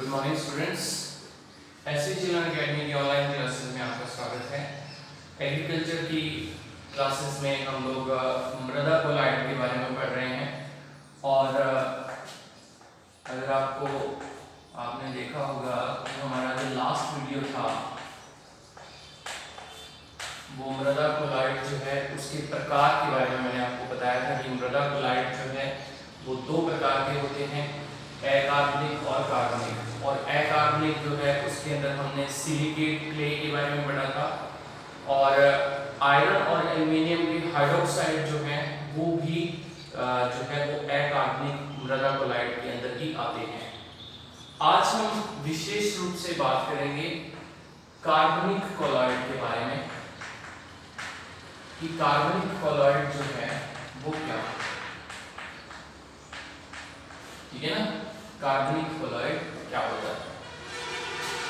Good morning students. SC children academy की online classes में आपका स्वागत है। एग्रीकल्चर की क्लासेस में हम लोग मृदा कोलाइड के बारे में पढ़ रहे हैं और अगर आपने देखा होगा तो हमारा जो लास्ट वीडियो था वो मृदा कोलाइड जो है उसके प्रकार के बारे में मैंने आपको बताया था कि मृदा कोलाइड जो है वो दो प्रकार के होते हैं, अकार्बनिक और कार्बनिक। और अकार्बनिक जो है उसके अंदर हमने सिलिकेट क्ले के बारे में पढ़ा था और आयरन और एल्युमिनियम के हाइड्रोक्साइड जो है वो भी जो है वो अकार्बनिक मृदा कोलाइड के अंदर ही आते हैं। आज हम विशेष रूप से बात करेंगे कार्बनिक कोलाइड के बारे में कि कार्बनिक कोलाइड जो है वो क्या है, ठीक है ना। कार्बनिक कोलाइड क्या होता है,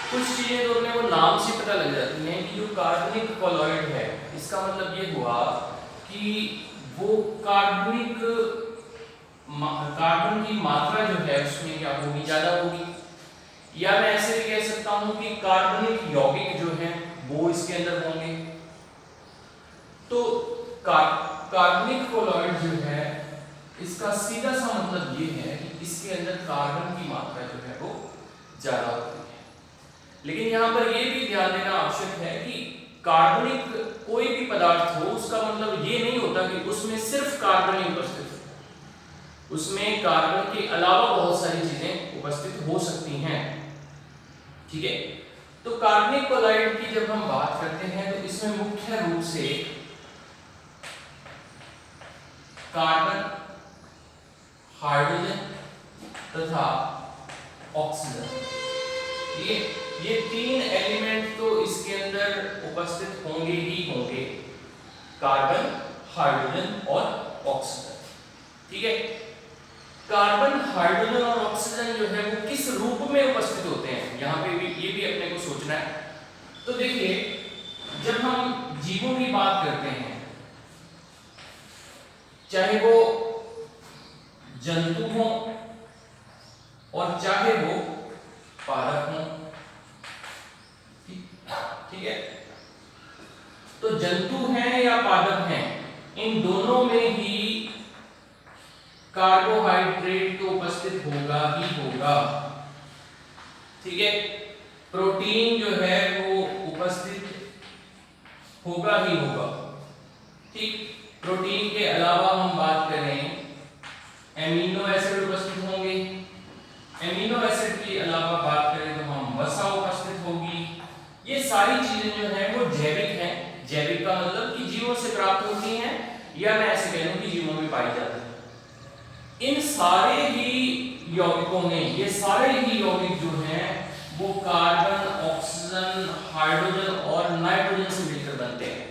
कुछ चीजें तो अपने को नाम से पता लग जाती हैं कि जो कार्बनिक कोलाइड है इसका मतलब ये हुआ कि वो कार्बन की मात्रा जो है उसमें क्या होगी, ज्यादा होगी। या मैं ऐसे भी कह सकता हूं कि कार्बनिक यौगिक जो है वो इसके अंदर होंगे। तो कार्बनिक कोलाइड जो है इसका सीधा सा मतलब ये है कि इसके अंदर कार्बन की मात्रा जो है वो ज्यादा होती है। लेकिन यहाँ पर ये भी ध्यान देना आवश्यक है कि कार्बनिक कोई भी पदार्थ हो उसका मतलब ये नहीं होता कि उसमें सिर्फ कार्बन ही उपस्थित हो, उसमें कार्बन के अलावा बहुत सारी चीजें उपस्थित हो सकती हैं, ठीक है। तो कार्बनिक कोलाइड की जब हम बात करते हैं तो इसमें मुख्य रूप से कार्बन, हाइड्रोजन तथा ऑक्सीजन, ये तीन एलिमेंट तो इसके अंदर उपस्थित होंगे ही होंगे, कार्बन, हाइड्रोजन और ऑक्सीजन, ठीक है। कार्बन, हाइड्रोजन और ऑक्सीजन जो है वो किस रूप में उपस्थित होते हैं, यहाँ पे भी ये भी अपने को सोचना है। तो देखिए, जब हम जीवों की बात करते हैं, चाहे वो जंतु हो और चाहे वो पादप हो, ठीक है। तो जंतु हैं या पादप हैं, इन दोनों में ही कार्बोहाइड्रेट तो उपस्थित होगा ही होगा, ठीक है। प्रोटीन जो है वो उपस्थित होगा ही होगा, ठीक। प्रोटीन के अलावा हम बात करें एमिनो एसिड उपस्थित होंगे, एमिनो एसिड के अलावा बात करें तो हम वसा उपस्थित होगी। ये सारी चीजें जो हैं वो जैविक हैं। जैविक का मतलब कि जीवों से प्राप्त होती हैं या मैं ऐसे कह लूं कि जीवों में पाई जाती है। इन सारे ही यौगिकों में ये सारे ही यौगिक जो हैं वो कार्बन, ऑक्सीजन, हाइड्रोजन और नाइट्रोजन से मिलकर बनते हैं।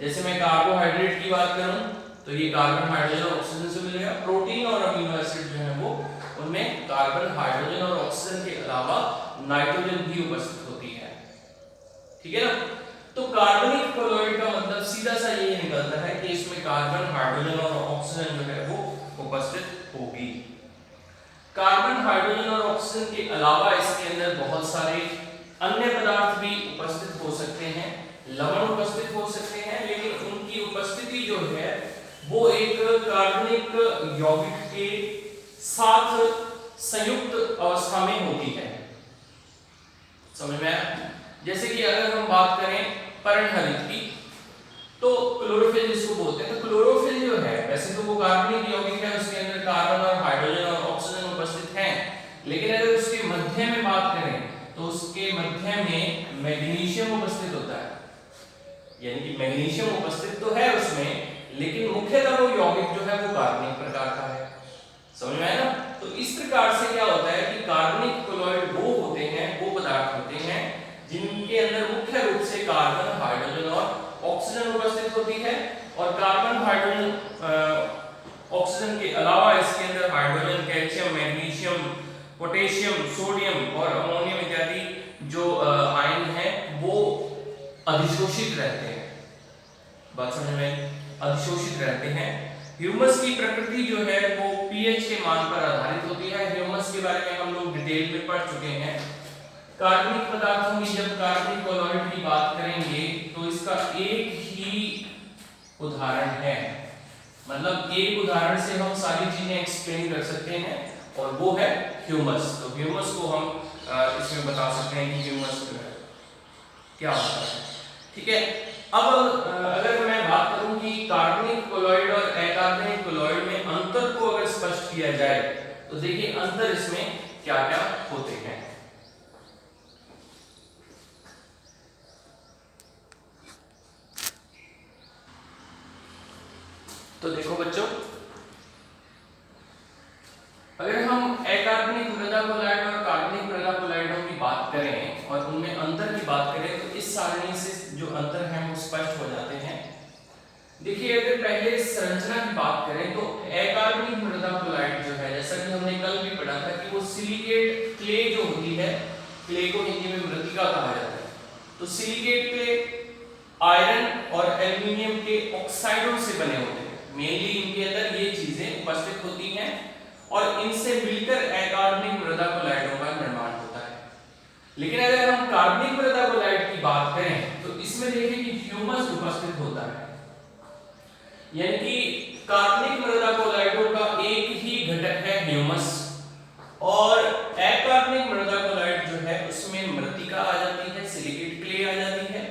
जैसे मैं कार्बोहाइड्रेट की बात करूं तो ये कार्बन, हाइड्रोजन और ऑक्सीजन से मिलेगा। प्रोटीन और अमीनो एसिड जो है वो उनमें कार्बन, हाइड्रोजन और ऑक्सीजन के अलावा नाइट्रोजन भी उपस्थित होती है, ठीक है ना। तो कार्बनिक कोलाइड का मतलब सीधा सा ये निकलता है कि इसमें कार्बन, हाइड्रोजन और ऑक्सीजन जो है वो उपस्थित होगी। कार्बन, हाइड्रोजन और ऑक्सीजन के अलावा इसके अंदर बहुत सारे अन्य पदार्थ भी उपस्थित हो सकते हैं, लवण उपस्थित हो सकते हैं, लेकिन उनकी उपस्थिति जो है वो एक कार्बनिक यौगिक के साथ संयुक्त अवस्था में होती है, समझ में आया। जैसे कि अगर हम बात करें पर्णहरित की तो क्लोरोफिल जिसको बोलते हैं, तो क्लोरोफिल जो है वैसे तो वो कार्बनिक यौगिक है, उसके अंदर कार्बन और हाइड्रोजन और ऑक्सीजन उपस्थित हैं, लेकिन अगर उसके मध्य में बात करें तो उसके मध्य में मैग्नीशियम उपस्थित होता है। यानी कि मैग्नीशियम उपस्थित तो है उसमें, लेकिन मुख्यतः वो यौगिक जो है वो कार्बनिक प्रकार का है, समझ में आया ना। तो इस प्रकार से क्या होता है कि कार्बनिक कोलाइड वो होते हैं, वो पदार्थ होते हैं जिनके अंदर मुख्य रूप से कार्बन, हाइड्रोजन और ऑक्सीजन उपस्थित होती है। और कार्बन, हाइड्रोजन, ऑक्सीजन के अलावा इसके अंदर hydrogen, calcium, magnesium, potassium, sodium और अमोनियम इत्यादि जो आयन है वो अधिशोषित रहते हैं, बात समझ में, अधिशोषित रहते हैं। ह्यूमस की प्रकृति जो है वो पीएच के मान पर आधारित होती है। ह्यूमस के बारे में हम लोग डिटेल में पढ़ चुके हैं। कार्बनिक पदार्थों की जब कार्बनिक कोलॉइड की बात करेंगे तो इसका एक ही उदाहरण है, मतलब एक उदाहरण से हम सारी चीजें एक्सप्लेन कर सकते हैं और वो है ह्यूमस। तो ह्यूमस को हम इसमें बता सकते हैं कि ह्यूमस क्या होता है। ठीक है, अब अगर मैं बात करूं कि कार्बनिक कोलॉइड और अकार्बनिक कोलॉइड में अंतर को अगर स्पष्ट किया जाए तो देखिए अंतर इसमें क्या क्या होते हैं। तो देखो बच्चों, अगर हम अकार्बनिक मृदा कोलॉइड और कार्बनिक मृदा कोलॉइडों की बात करें और उनमें अंतर की बात करें तो इस सारणी से जो अंतर है वो स्पष्ट हो जाते हैं। देखिए, अगर पहले संरचना की बात करें तो अकार्बनिक मृदा कोलॉइड जो है, जैसा कि हमने कल भी पढ़ा था कि वो सिलिकेट क्ले जो होती है, क्ले को हिंदी में मृतिका कहा जाता है, तो सिलिकेट क्ले आयरन और एल्युमिनियम के ऑक्साइडों से बने होते हैं। मेनली इनके अंदर ये चीजें उपस्थित होती हैं और इनसे मिलकर अकार्बनिक मृदा कोलॉइडों का निर्माण होता है। लेकिन अगर हम कार्बनिक मृदा कोलॉइड की बात करें तो इसमें देखिए कि ह्यूमस उपस्थित होता है, यानी कि कार्बनिक मृदा कोलॉइडों का एक ही घटक है ह्यूमस और अकार्बनिक मृदा कोलॉइड जो है उसमें मृतिका आ जाती है, सिलिकेट क्ले आ जाती है,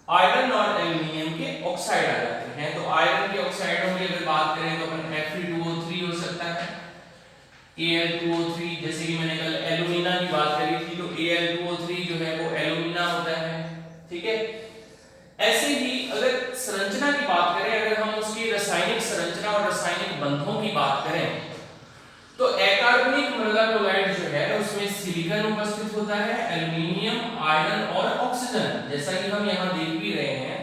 आयरन और एल्युमिनियम के ऑक्साइड आ जाते हैं। तो आयरन के ऑक्साइडों की अगर बात करें तो अपन Fe2O3 हो सकता है, Al2O3, जैसे कि मैंने कल एल्यूमिना की बात करी थी तो Al2O3 जो है वो एल्यूमिना होता है। ठीक है, ऐसे ही अगर संरचना की बात करें, अगर हम उसकी रासायनिक संरचना और रासायनिक बंधों की बात करें तो अकार्बनिक मृदा कोलॉइड जो है उसमें सिलिकॉन उपस्थित होता है, एल्युमिनियम, आयरन और ऑक्सीजन। जैसा कि हम यहाँ देख भी रहे हैं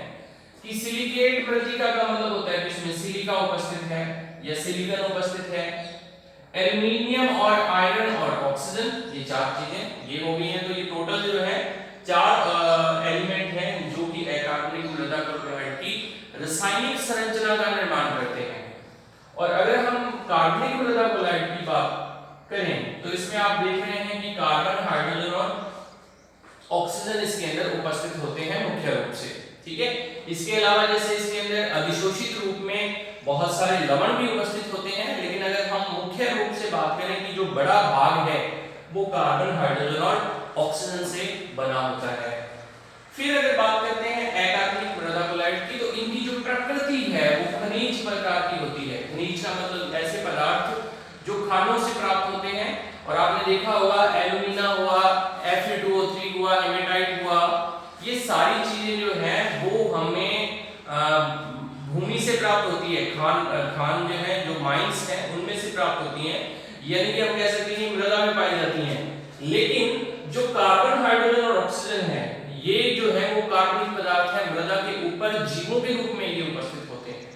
कि सिलिकेट मृतिका का मतलब होता है कि इसमें सिलिका उपस्थित है या सिलिकॉन उपस्थित है, एल्युमिनियम और आयरन और ऑक्सीजन, ये चार चीजें ये हो गई हैं। तो ये टोटल जो है चार एलिमेंट हैं जो कि अकार्बनिक मृदा कोलॉइड की रासायनिक संरचना का निर्माण करते हैं। और अगर हम कार्बनिक मृदा कोलॉइड की बात करें तो इसमें आप देख रहे हैं कि कार्बन, हाइड्रोजन और ऑक्सीजन इसके अंदर उपस्थित होते हैं मुख्य रूप से। ठीक है, इसके अलावा जैसे इसके अंदर अधिशोषित रूप में बहुत सारे लवण भी उपस्थित होते हैं, लेकिन अगर हम मुख्य रूप से बात करें कि जो बड़ा भाग है वो कार्बन, हाइड्रोजन और ऑक्सीजन से बना होता है। फिर अगर बात करते हैं अकार्बनिक मृदा कोलॉइड की तो इनकी जो प्रकृति है वो खनिज प्रकार की होती है। खनिज का मतलब ऐसे पदार्थ जो खानों से प्राप्त होते हैं, और आपने देखा होगा एल्यूमिना हुआ, Fe2O3 हुआ, हेमेटाइट हुआ, ये सारी चीजें जो है वो हमें भूमि से प्राप्त होती है। खान जो है, जो माइंस हैं उनमें से प्राप्त होती हैं, यानी कि हम कह सकते हैं मृदा में पाई जाती हैं। लेकिन जो कार्बन, हाइड्रोजन और ऑक्सीजन है ये जो है वो कार्बनिक पदार्थ है, मृदा के ऊपर जीवों के रूप में ये उपस्थित होते हैं।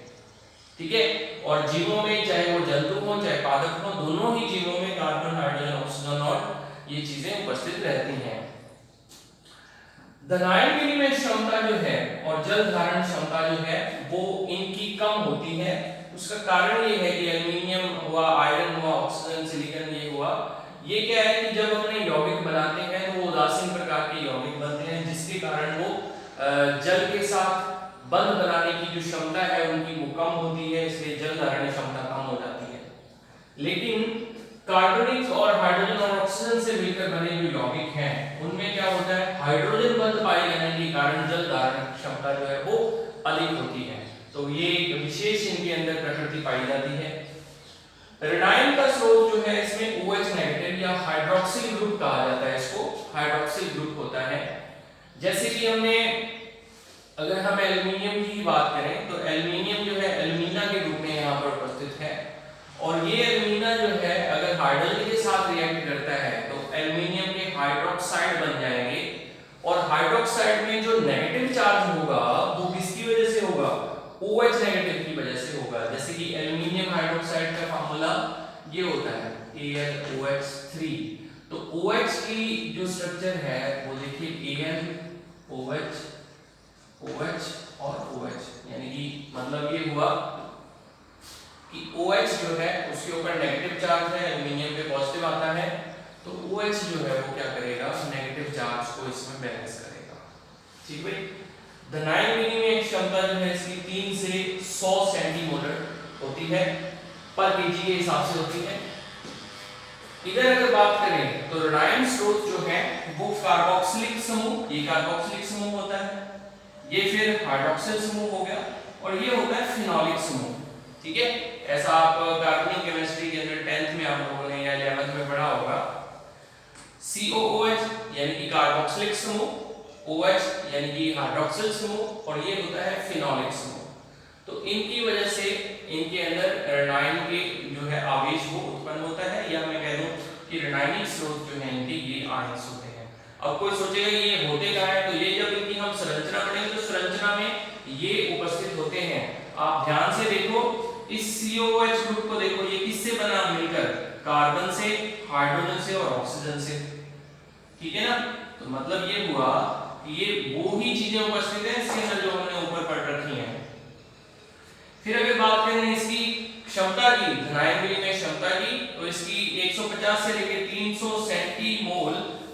ठीक है, और जीवों में चाहे वो जंतु हो चाहे पादप हो, दोनों ही जीवों में कार्बन, हाइड्रोजन, ऑक्सीजन और ये चीजें उपस्थित रहती हैं। धनायन विनिमय क्षमता जो है और जल धारण क्षमता जो है वो इनकी कम होती है। उसका कारण ये है कि एल्युमिनियम हुआ, आयरन हुआ, ऑक्सीजन, सिलिकॉन ये हुआ, ये क्या है कि जब अपने यौगिक बनाते हैं तो वो उदासीन प्रकार के यौगिक बनते हैं, जिसके कारण वो जल के साथ बंध बनाने की जो क्षमता है उनकी वो कम होती है, इसलिए जल धारण क्षमता कम हो जाती है। लेकिन कार्बनिक और हाइड्रोजन और ऑक्सीजन से मिलकर बने जो यौगिक हैं उनमें क्या होता है, हाइड्रोजन बंध पाए जाने के कारण जल धारण क्षमता जो है वो अधिक होती है। तो ये एक विशेष इनके अंदर प्रकृति पाई जाती है। ऋणायन का स्रोत जो है इसमें OH नेगेटिव या हाइड्रोक्सिल ग्रुप कहा जाता है, इसको हाइड्रोक्सिल ग्रुप होता है। जैसे कि हमने अगर हम एल्युमिनियम की बात करें तो एल्युमिनियम जो है एल्यूमिना के रूप में यहाँ पर उपस्थित है, और ये एल्यूमिना जो है अगर हाइड्रोजन के साथ रिएक्ट करता है तो एल्युमिनियम के हाइड्रोक्साइड बन जाएंगे, और हाइड्रोक्साइड में जो नेगेटिव चार्ज होगा वो किसकी वजह से होगा, OH नेगेटिव की वजह से होगा। जैसे कि एल्युमिनियम हाइड्रोक्साइड का फार्मूला ये होता है AlOH3। तो OH की जो स्ट्रक्चर है वो देखिए AlOH, OH और OH, यानी कि मतलब ये हुआ OH जो है उसके ऊपर नेगेटिव चार्ज है, एल्युमिनियम पे पॉजिटिव आता है, तो OH जो है वो क्या करेगा, नेगेटिव चार्ज को इसमें बैलेंस करेगा। ठीक भाई। धनायन विनिमय क्षमता जो है इसकी 3 से 100 सेंटीमोलर होती है, पर केजी के हिसाब से होती है। इधर अगर बात करें तो ऋणायन स्रोत जो है वो कार्बोक्सिलिक समूह, ये कार्बोक्सिलिक समूह होता है, ये फिर हाइड्रोक्सिल समूह हो गया, और ये होता है फिनोलिक समूह। ठीक है, ऐसा आप कार्बनिक केमिस्ट्री के अंदर 10th में आप लोगों ने या 11th में पढ़ा होगा। COOH यानी कि कार्बोक्सिलिक समूह, OH यानी कि हाइड्रोक्सिल समूह, और ये होता है फिनोलिक समूह। तो इनकी वजह से इनके अंदर ऋणायन के जो है आवेश वो उत्पन्न होता है, या मैं कह दूं कि ऋणायनिक स्रोत जो है इनके ये आवेश होते हैं। अब कोई सोचेगा कि ये होते क्या है, तो ये जब इनकी हम संरचना पढ़ेंगे तो संरचना में ये उपस्थित होते हैं। आप ध्यान से देखो, इस COOH ग्रुप को देखो, ये किससे बना, मिलकर कार्बन से, हाइड्रोजन से और ऑक्सीजन से। ठीक है ना, तो मतलब ये हुआ कि ये वो ही चीजें उपस्थित है इसके अंदर जो हमने ऊपर पढ़ रखी हैं। फिर अगर बात करें इसकी क्षमता की, धनायन विनिमय क्षमता की, तो इसकी 150 से लेकर 300 सेंटीमोल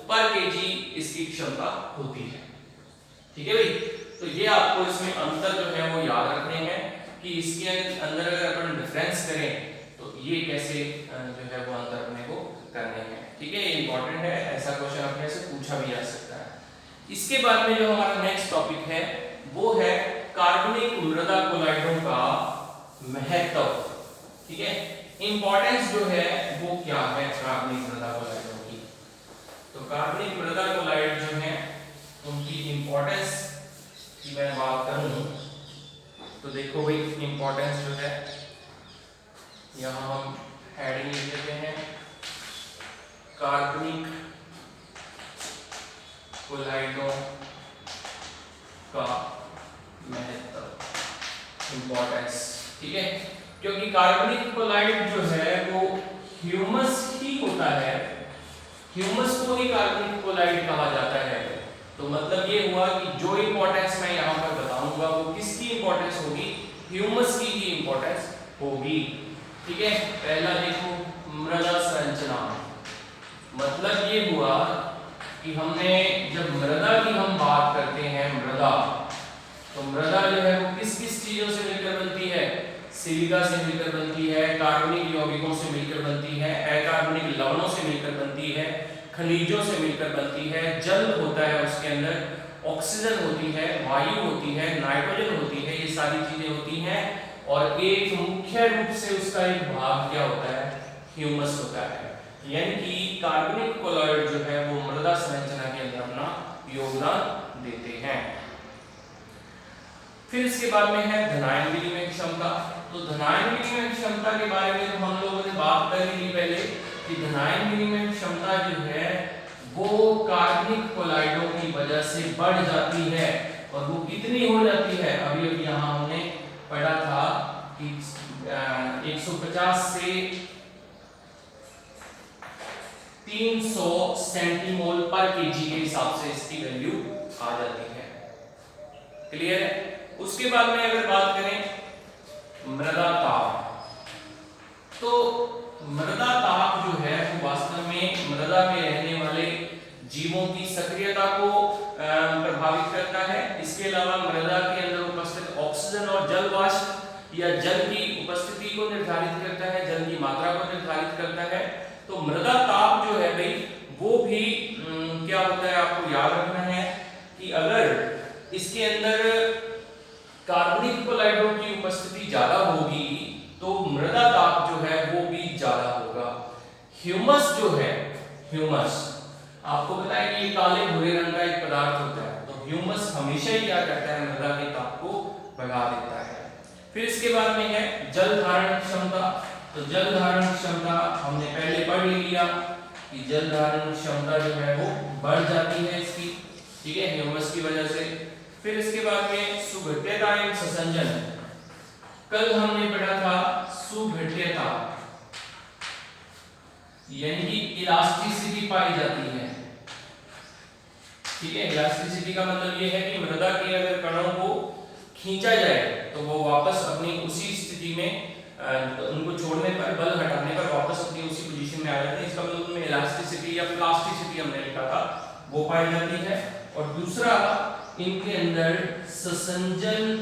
पर केजी इसकी क्षमता होती है। ठीक है भाई, तो ये आपको इसमें अंतर जो है वो याद रखने हैं कि इसके अंदर अगर अपन डिफरेंस करें तो ये कैसे जो है वो अंतर अपने को करने हैं। ठीक है, ये इंपॉर्टेंट है, ऐसा क्वेश्चन अपने से पूछा भी जा सकता है। इसके बाद में जो हमारा नेक्स्ट टॉपिक है वो है कार्बनिक मृदा कोलाइडों का महत्व। ठीक है, इंपॉर्टेंस जो है वो क्या है कार्बनिक मृदा कोलाइडों की। तो कार्बनिक मृदा कोलाइड जो है उनकी इंपॉर्टेंस की मैं बात करूं तो देखो भाई, इंपॉर्टेंस जो है यहां हम हेडिंग लिख देते हैं, कार्बनिक कोलाइडों का महत्व, इंपॉर्टेंस। ठीक है, क्योंकि कार्बनिक कोलाइड जो है वो ह्यूमस ही होता है, ह्यूमस को ही कार्बनिक कोलाइड कहा जाता है। तो मतलब ये हुआ कि जो इंपॉर्टेंस मैं यहाँ पर बताऊंगा वो किसकी इंपॉर्टेंस होगी, ह्यूमस की ही इंपॉर्टेंस होगी। ठीक है, पहला देखो मृदा संरचना, मतलब ये हुआ कि हमने जब मृदा की हम बात करते हैं, मृदा, तो मृदा जो है वो किस किस चीजों से मिलकर बनती है, सिलिका से मिलकर बनती है, कार्बनिक यौगिकों से मिलकर बनती है, अकार्बनिक लवणों से मिलकर बनती है, खनिजों से मिलकर बनती है, जल होता है उसके अंदर, ऑक्सीजन होती है, वायु होती है, नाइट्रोजन होती है, ये सारी चीजें होती हैं, और एक मुख्य रूप से उसका एक भाग क्या होता है, ह्यूमस होता है। यानी कि कार्बनिक कोलाइड जो है वो मृदा संरचना के अंदर अपना योगदान देते हैं। फिर इसके बाद में है धनायन विनिमय क्षमता। तो धनायन विनिमय क्षमता के बारे में तो हम लोगों ने बात कर ली पहले कि धनायन विनिमय क्षमता जो है वो कार्बनिक कोलाइडों की वजह से बढ़ जाती है, और वो कितनी हो जाती है, अभी अभी यहाँ हमने पढ़ा था कि 150 से 300 सेंटीमोल पर केजी के हिसाब से इसकी वैल्यू आ जाती है। क्लियर है। उसके बाद में अगर बात करें मृदा ताप, तो मृदा ताप जो है वो वास्तव में मृदा में रहने वाले जीवों की सक्रियता को प्रभावित करता है। इसके अलावा मृदा के अंदर उपस्थित ऑक्सीजन और जल वाष्प या जल की उपस्थिति को निर्धारित करता है, जल की मात्रा को निर्धारित करता है। तो मृदा ताप जो है भाई वो भी क्या होता है, आपको याद रखना है कि अगर इसके अंदर कार्बनिक कोलाइडों की उपस्थिति ज्यादा होगी तो मृदा ताप जो है वो भी ज्यादा होगा। ह्यूमस जो है, ह्यूमस आपको पता है कि ये काले भूरे रंग का एक पदार्थ होता है, तो ह्यूमस हमेशा ही क्या करता है, मृदा के ताप को बढ़ा देता है। फिर इसके बाद में है जल धारण क्षमता। तो जल धारण क्षमता हमने पहले पढ़ लिया कि जल धारण क्षमता जो है वो बढ़ जाती है इसकी, ठीक है, ह्यूमस की वजह से। फिर इसके बाद में सुघट्यता एवं ससंजन, कल हमने पढ़ा था सुघट्यता यानी कि इलास्टिसिटी पाई जाती है। ठीक है, इलास्टिसिटी का मतलब ये है कि मृदा के अगर कणों को खींचा जाए तो वो वापस अपनी उसी स्थिति में तो उनको छोड़ने पर, बल हटाने पर वापस अपनी उसी पोजीशन में आ जाते हैं। इसका मतलब उनमें इलास्टिसिटी या प्लास्टिसिटी हमने लिखा था वो पाई जाती है। और दूसरा, इनके अंदर ससंजन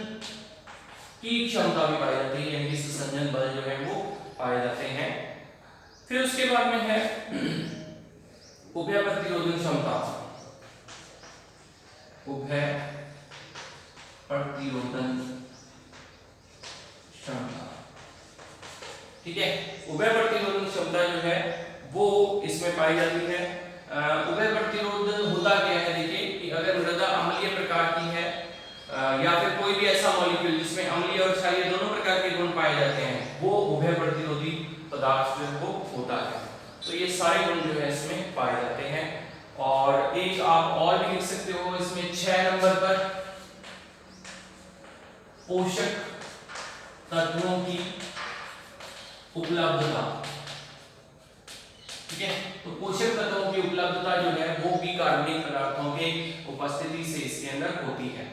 की क्षमता भी पाई जाती है, यानी कि ससंजन बल जो है वो पाए जाते हैं। फिर उसके बाद में है उभय प्रतिरोधन क्षमता। उभय प्रतिरोधन क्षमता, ठीक है। उभय प्रतिरोधन क्षमता जो है वो इसमें पाई जाती है। उभय प्रतिरोध होता क्या है, देखिए कि अगर मृदा अम्लीय प्रकार की है या फिर कोई भी ऐसा मॉलिक्यूल जिसमें अम्लीय और क्षारीय दोनों प्रकार के गुण पाए जाते हैं, वो उभय प्रतिरोधी पदार्थ जो है वो होता है। तो ये सारे गुण जो है इसमें पाए जाते हैं। और एक आप और भी लिख सकते हो इसमें 6 नंबर पर, पोषक तत्वों की उपलब्धता, ठीक है। तो पोषक तत्वों की उपलब्धता जो है वो भी कार्बनिक पदार्थों के उपस्थिति से इसके अंदर होती है,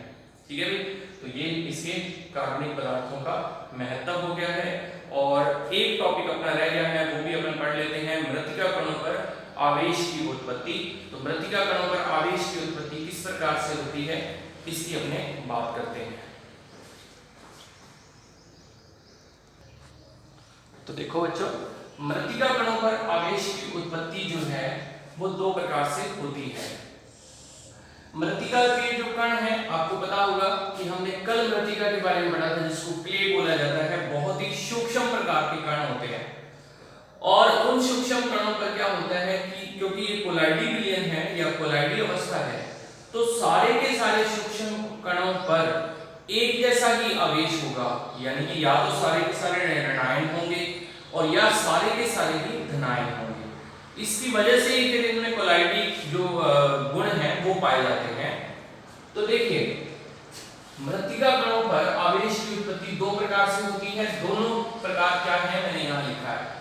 ठीक है भाई। तो ये इसके कार्बनिक पदार्थों का महत्व हो गया है। और एक टॉपिक अपना रह गया है, वो भी अपन पढ़ लेते हैं, मृत्तिका कणों पर आवेश की उत्पत्ति। तो मृत्तिका कणों पर आवेश की उत्पत्ति किस प्रकार से होती है, इसकी अपने बात करते हैं। तो देखो बच्चों, मृत्तिका कणों पर आवेश की उत्पत्ति जो है वो 2 प्रकार से होती है। मृत्तिका के जो कण हैं, आपको पता होगा कि हमने कल मृत्तिका के बारे में पढ़ा था, जिसको क्ले बोला जाता है। बहुत ही सूक्ष्म प्रकार के कण होते हैं। और उन सूक्ष्म कणों पर क्या होता है कि क्योंकि ये कोलाइडी विलयन है या कोलाइडी अवस्था है, तो सारे के सारे सूक्ष्म कणों पर एक जैसा ही आवेश होगा, यानी कि या तो सारे के सारे ऋणायन होंगे और या सारे के सारे ही धनायन होंगे। इसकी वजह से ही फिर इनमें कोलाइडी जो गुण हैं वो पाए जाते हैं। तो देखिए, मृत्तिका कणों पर आवेश की उत्पत्ति 2 प्रकार से होती है। दोनों प्रकार क्या है, मैंने यहाँ लिखा है।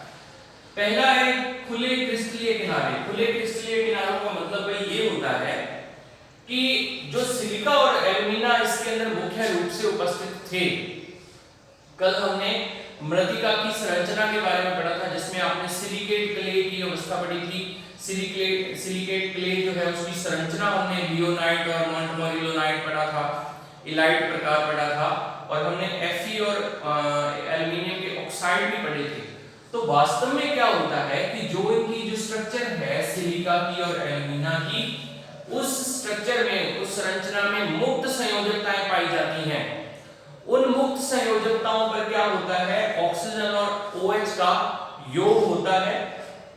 पहला है खुले क्रिस्टलीय किनारे। खुले क्रिस्टलीय किनारों का मतलब भाई ये होता है कि जो सिलिका और एल्यूमिना इसके अंदर मुख्य रूप से उपस्थित थे। कल हमने मृत्तिका की संरचना के बारे में पढ़ा था, जिसमें आपने सिलिकेट क्ले की अवस्था पढ़ी थी। सिलिकेट क्ले जो है उसकी संरचना हमने लियोनाइट और मोंटमोरिलोनाइट पढ़ा था, इलाइट प्रकार पढ़ा था, और हमने Fe और एल्युमिनियम के ऑक्साइड भी पढ़े थे। तो वास्तव में क्या होता है कि जो इनकी जो स्ट्रक्चर है सिलिका की और एल्युमिना की, उस स्ट्रक्चर में, उस संरचना में मुक्त संयोजकताएं पाई जाती हैं। उन मुक्त संयोजकताओं पर क्या होता है, ऑक्सीजन और OH का योग होता है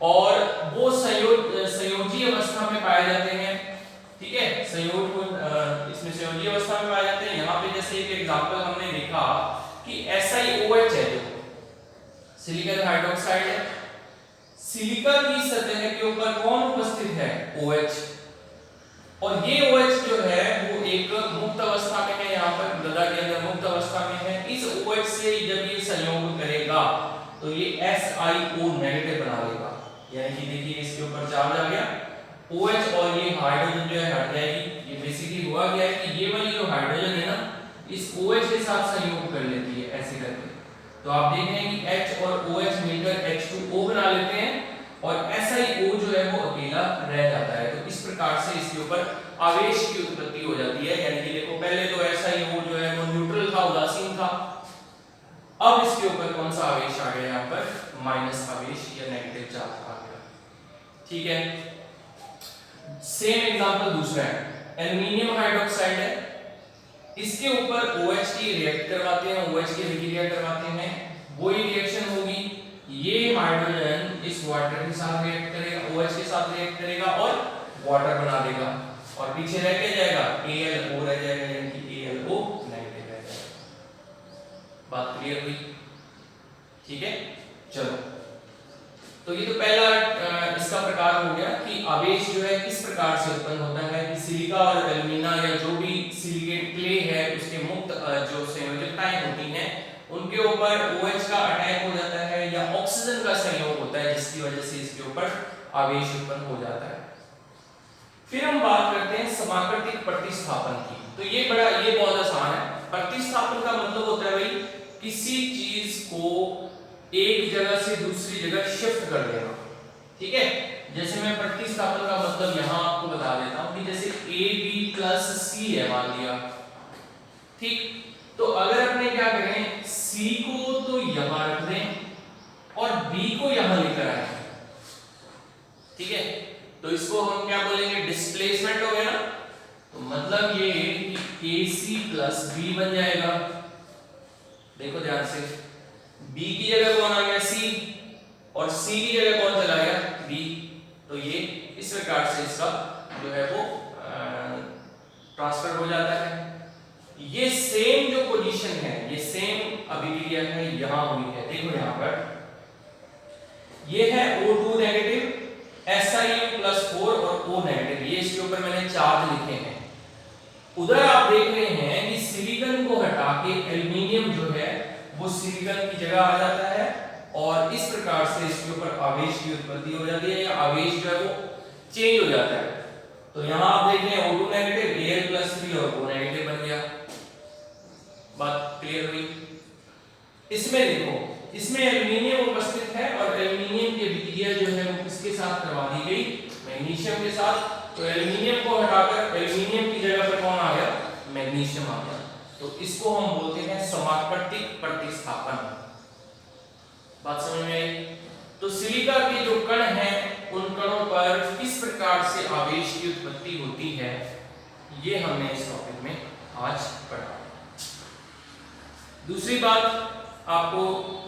और वो संयोजी अवस्था में पाए जाते हैं, ठीक है। इसमें संयोजी अवस्था में पाए जाते हैं। यहाँ पे जैसे एक एग्जांपल हमने देखा कि SiOH है, जो सिलिकॉन हाइड्रोक्साइड है। सिलिका की सतह के ऊपर कौन उपस्थित है, OH। और ये OH जो है वो एक मुक्त अवस्था में है, यहाँ पर मृदा के अंदर मुक्त अवस्था में है। इस OH से जब ये संयोग करेगा तो ये SiO नेगेटिव बना लेगा, यानी कि देखिए इसके ऊपर चार्ज आ गया OH और ये हाइड्रोजन जो है हट जाएगी। ये बेसिकली हुआ क्या है कि ये वाली जो हाइड्रोजन है ना, इस OH के साथ संयोग कर लेती है ऐसे करके। तो आप देख रहे हैं कि H और OH मिलकर H2O बना लेते हैं और SiO जो है वो अकेला रह जाता है। तो इस प्रकार से इसके ऊपर आवेश की उत्पत्ति हो जाती है। यानी कि देखो, पहले तो SiO जो है वो न्यूट्रल था, उदासीन था। अब इसके ऊपर कौन सा आवेश आ गया, यहाँ पर माइनस आवेश या नेगेटिव चार्ज आ गया, ठीक है। सेम एग्जांपल दूसरा है, एल्युमिनियम हाइड्रोक्साइड है। इसके ऊपर OH की रिएक्ट करवाते हैं, OH की अभिक्रिया करवाते हैं, वही रिएक्शन होगी। ये हाइड्रोजन इस वाटर के साथ रिएक्ट करेगा, OH के साथ रिएक्ट करेगा और वाटर बना देगा, और पीछे रह के जाएगा AlO रह जाएगा, यानी कि AlO नेगेटिव रह जाएगा। बात क्लियर हुई, ठीक है। चलो, तो ये तो पहला इसका प्रकार हो गया कि आवेश जो है किस प्रकार से उत्पन्न होता है, कि सिलिका और एल्युमिना या जो भी सिलिकेट क्ले है उसके मुक्त जो संयोजकताएं होती हैं उनके ऊपर OH का अटैक हो जाता है या ऑक्सीजन का संयोग होता है, जिसकी वजह से इसके ऊपर आवेश उत्पन्न हो जाता है। फिर हम बात करते हैं समाकृतिक प्रतिस्थापन की। तो ये बहुत आसान है। प्रतिस्थापन का मतलब होता है भाई किसी चीज को एक जगह से दूसरी जगह शिफ्ट कर देना। ठीक है, जैसे मैं प्रतिस्थापन का मतलब यहां आपको बता देता हूं कि जैसे ए बी प्लस सी है मान लिया, ठीक, तो अगर अपने क्या करें, सी को तो यहां रख दें और बी को यहां लेकर आए, ठीक है, तो इसको हम क्या बोलेंगे, डिस्प्लेसमेंट हो गया ना। तो मतलब ये कि AC प्लस बी बन जाएगा। देखो ध्यान से, B की जगह कौन आ गया, C, और C की जगह कौन चला गया, B। तो ये इस प्रकार से इसका जो है वो ट्रांसफर हो जाता है। ये सेम जो पोजीशन है, ये सेम अभिक्रिया है यहां हुई है। देखो यहां पर ये है O2 नेगेटिव, Si+4 और O नेगेटिव, ये इसके ऊपर मैंने चार्ज लिखे हैं। उधर आप देख रहे हैं कि सिलिकॉन को हटा के एल्युमिनियम जो है वो सिलिकॉन की जगह आ जाता है और इस प्रकार से इसके ऊपर आवेश की उत्पत्ति हो जाती है, या आवेश जो है वो चेंज हो जाता है। तो यहां आप देख रहे हैं O2 नेगेटिव, Al+3 और O नेगेटिव बन गया। बात क्लियर हुई। इसमें देखो, इसमें एल्युमिनियम उपस्थित है और एल्युमिनियम की अभिक्रिया जो है वो किसके साथ करवा दी गई, मैग्नीशियम के साथ। तो एल्युमिनियम को हटाकर एल्युमिनियम की जगह पर कौन आ गया, मैग्नीशियम आ गया। तो इसको हम बोलते हैं समानुपातिक प्रतिस्थापन। बात समझ में आई। तो सिलिका के जो कण हैं उन कणों पर किस प्रकार से आवेश की उत्पत्ति होती है, ये हमने इस टॉपिक में आज पढ़ा। दूसरी बात आपको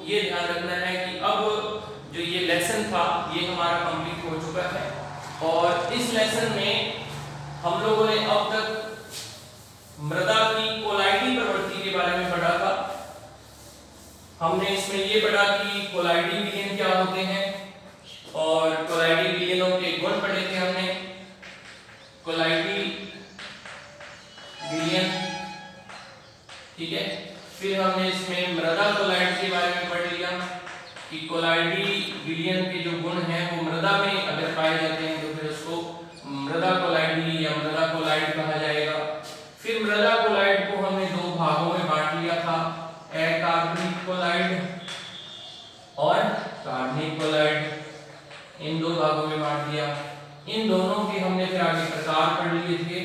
ये ध्यान रखना है कि अब जो ये लेसन था ये हमारा कंप्लीट हो चुका है और इस लेसन में हम लोगों ने अब तक मृदा की कोलाइडी प्रवृत्ति के बारे में पढ़ा था। हमने इसमें ये पढ़ा कि कोलाइडी विलयन क्या होते हैं और कोलाइडी विलयनों के गुण पढ़े थे हमने। कोलाइडी विलयन, ठीक है, फिर हमने इसमें मृदा कोलाइड के बारे में पढ़ लिया कि कोलाइडी विलयन के जो गुण हैं वो मृदा में अगर पाए जाते हैं तो फिर उसको मृदा कोलाइडी या मृदा कोलाइड कहा जाएगा। फिर मृदा कोलाइड को हमने दो भागों में बांट लिया था, अकार्बनिक कोलाइड और कार्बनिक कोलाइड, इन दो भागों में बांट दिया। इन दोनों के हमने फिर आगे प्रकार पढ़ लिए थे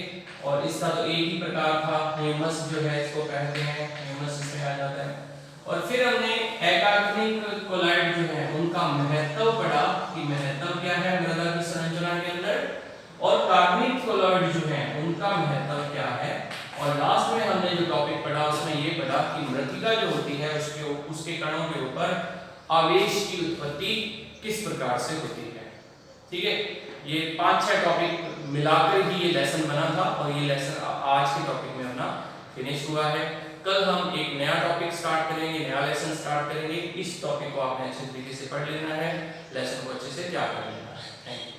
और इसका तो एक ही प्रकार था, ह्यूमस जो है इसको कहते हैं, ह्यूमस इसमें आ जाता है। और फिर हमने अकार्बनिक कोलाइड जो है उनका महत्व पढ़ा कि महत्व क्या है मृदा की संरचना के अंदर, और कार्बनिक कोलाइड जो है उनका महत्व क्या है। और लास्ट में हमने जो टॉपिक पढ़ा उसमें ये पढ़ा कि मृतिका जो होती है उसके कणों के ऊपर आवेश की उत्पत्ति किस प्रकार से होती है। ठीक है, ये 5-6 टॉपिक मिलाकर ही ये लेसन बना था और ये लेसन आज के टॉपिक में अपना फिनिश हुआ है। कल हम एक नया टॉपिक स्टार्ट करेंगे, नया लेसन स्टार्ट करेंगे। इस टॉपिक को आपने अच्छे तरीके से पढ़ लेना है, लेसन को अच्छे से तैयार कर लेना है। Thank you.